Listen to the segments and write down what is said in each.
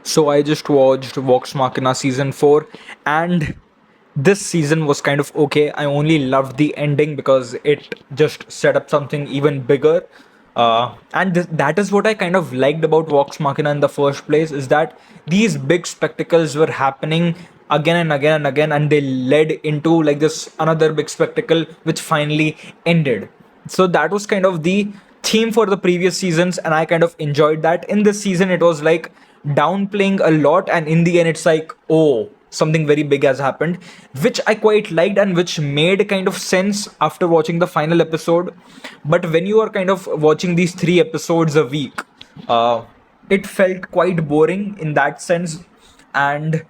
So I just watched Vox Machina season 4, and this season was kind of okay. I only loved the ending because it just set up something even bigger. That is what I kind of liked about Vox Machina in the first place, is that these big spectacles were happening again and again and again, and they led into like this another big spectacle which finally ended. So that was kind of the theme for the previous seasons, and I kind of enjoyed that. In this season it was like downplaying a lot, and in the end it's like, oh, something very big has happened, which I quite liked and which made kind of sense after watching the final episode. But when you are kind of watching these 3 episodes a week, uh, it felt quite boring in that sense, and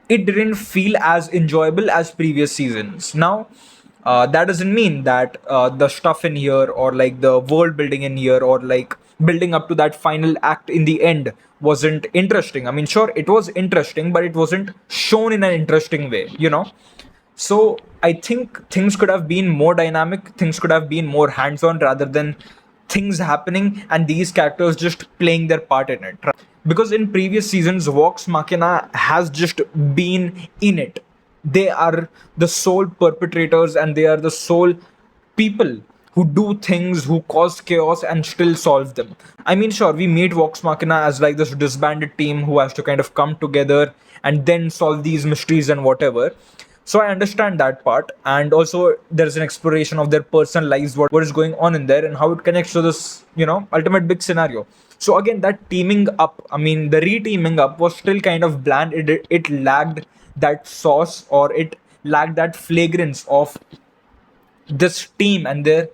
it didn't feel as enjoyable as previous seasons. Now, that doesn't mean that the stuff in here, or like the world building in here, or like building up to that final act in the end wasn't interesting. I mean, sure, it was interesting, but it wasn't shown in an interesting way. So I think things could have been more dynamic, things could have been more hands on rather than things happening and these characters just playing their part in it. Because in previous seasons, Vox Machina has just been in it. They are the sole perpetrators and they are the sole people who do things, who cause chaos and still solve them. I mean, sure, we meet Vox Machina as like this disbanded team who has to kind of come together and then solve these mysteries and whatever. So I understand that part, and also there's an exploration of their personal lives, what is going on in there, and how it connects to this, ultimate big scenario. So again, that teaming up, I mean, the re-teaming up was still kind of bland. It lagged that sauce, or it lacked that flagrance of this team and their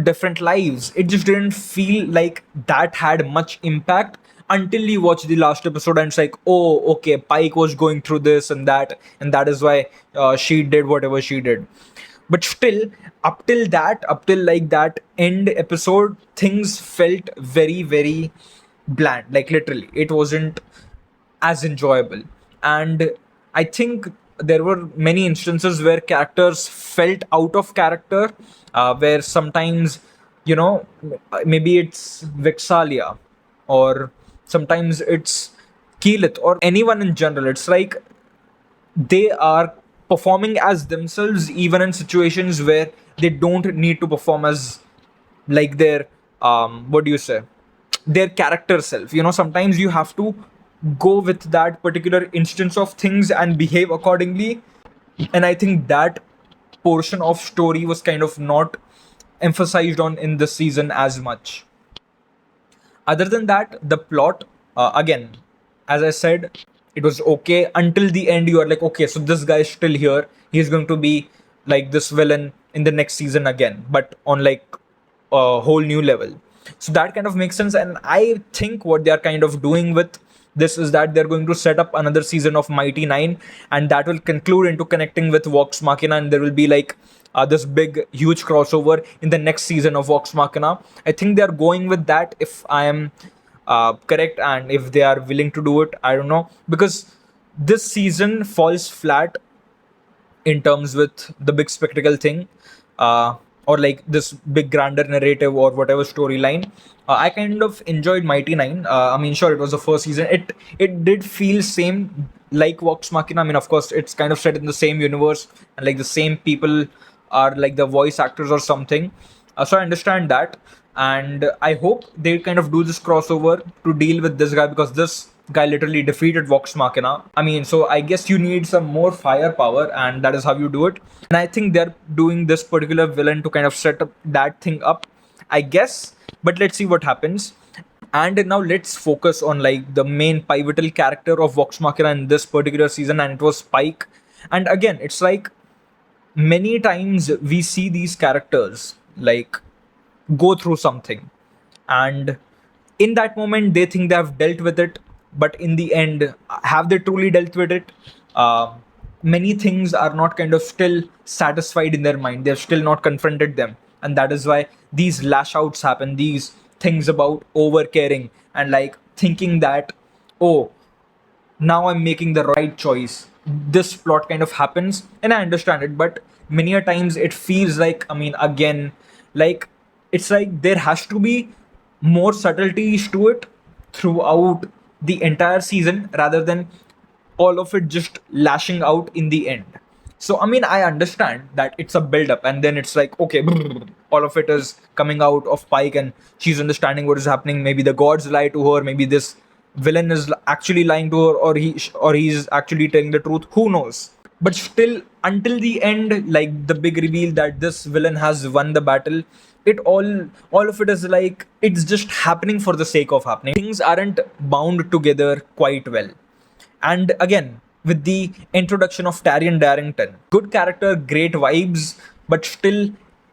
different lives. It just didn't feel like that had much impact until you watch the last episode, and it's like, oh, okay, Pike was going through this and that is why she did whatever she did. But still, up till like that end episode, things felt very, very bland. Like literally, it wasn't as enjoyable. And I think there were many instances where characters felt out of character, where sometimes, maybe it's Vexalia, or sometimes it's Keelith, or anyone in general. It's like they are performing as themselves even in situations where they don't need to perform as like their what do you say, their character self. Sometimes you have to go with that particular instance of things and behave accordingly. And I think that portion of story was kind of not emphasized on in this season as much. Other than that, the plot, again, as I said, it was okay until the end. You are like, okay, so this guy is still here, he's going to be like this villain in the next season again, but on like a whole new level. So that kind of makes sense, and I think what they are kind of doing with this is that they're going to set up another season of Mighty Nine, and that will conclude into connecting with Vox Machina, and there will be like this big, huge crossover in the next season of Vox Machina. I think they are going with that, if I am correct, and if they are willing to do it, I don't know, because this season falls flat in terms with the big spectacle thing, or like this big grander narrative or whatever storyline. I kind of enjoyed Mighty Nine. I mean, sure, it was the first season. It did feel same like Vox Machina. I mean, of course, it's kind of set in the same universe, and like the same people are like the voice actors or something. So I understand that, and I hope they kind of do this crossover to deal with this guy, because this guy literally defeated Vox Machina. I mean, so I guess you need some more firepower, and that is how you do it. And I think they're doing this particular villain to kind of set up that thing up, I guess. But let's see what happens. And now let's focus on like the main pivotal character of Vox Machina in this particular season, and it was Spike. And again, it's like many times we see these characters like go through something, and in that moment they think they have dealt with it, but in the end, have they truly dealt with it? uh, Many things are not kind of still satisfied in their mind, they've still not confronted them, and that is why these lash outs happen, these things about over caring and like thinking that, oh, now I'm making the right choice. This plot kind of happens, and I understand it, but many a times it feels like, I mean, again, like it's like there has to be more subtleties to it throughout the entire season rather than all of it just lashing out in the end. So I mean, I understand that it's a build up and then it's like, okay, all of it is coming out of Pike and she's understanding what is happening. Maybe the gods lie to her, maybe this villain is actually lying to her, or he's actually telling the truth, who knows. But still, until the end, like the big reveal that this villain has won the battle, it all of it is like it's just happening for the sake of happening. Things aren't bound together quite well. And again, with the introduction of Taryon Darrington, good character, great vibes, but still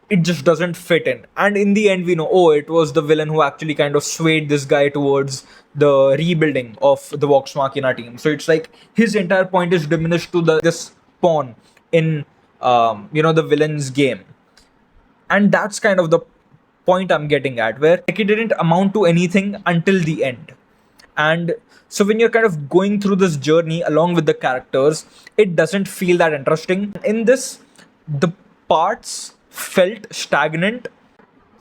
it just doesn't fit in. And in the end, we know, oh, it was the villain who actually kind of swayed this guy towards the rebuilding of the Vox Machina team. So it's like his entire point is diminished to this pawn in the villain's game. And that's kind of the point I'm getting at, where like it didn't amount to anything until the end. And so when you're kind of going through this journey along with the characters, it doesn't feel that interesting. In this, the parts felt stagnant,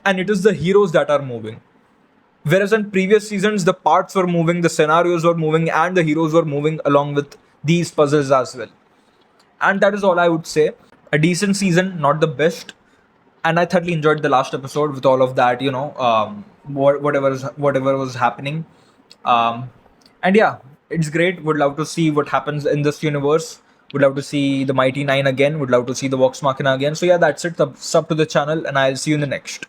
and it is the heroes that are moving. Whereas in previous seasons, the parts were moving, the scenarios were moving, and the heroes were moving along with these puzzles as well. And that is all I would say. A decent season, not the best. And I thoroughly enjoyed the last episode with all of that, whatever was happening. Um, and yeah, it's great. Would love to see what happens in this universe. Would love to see the Mighty Nine again. Would love to see the Vox Machina again. So yeah, that's it. Sub to the channel, and I'll see you in the next.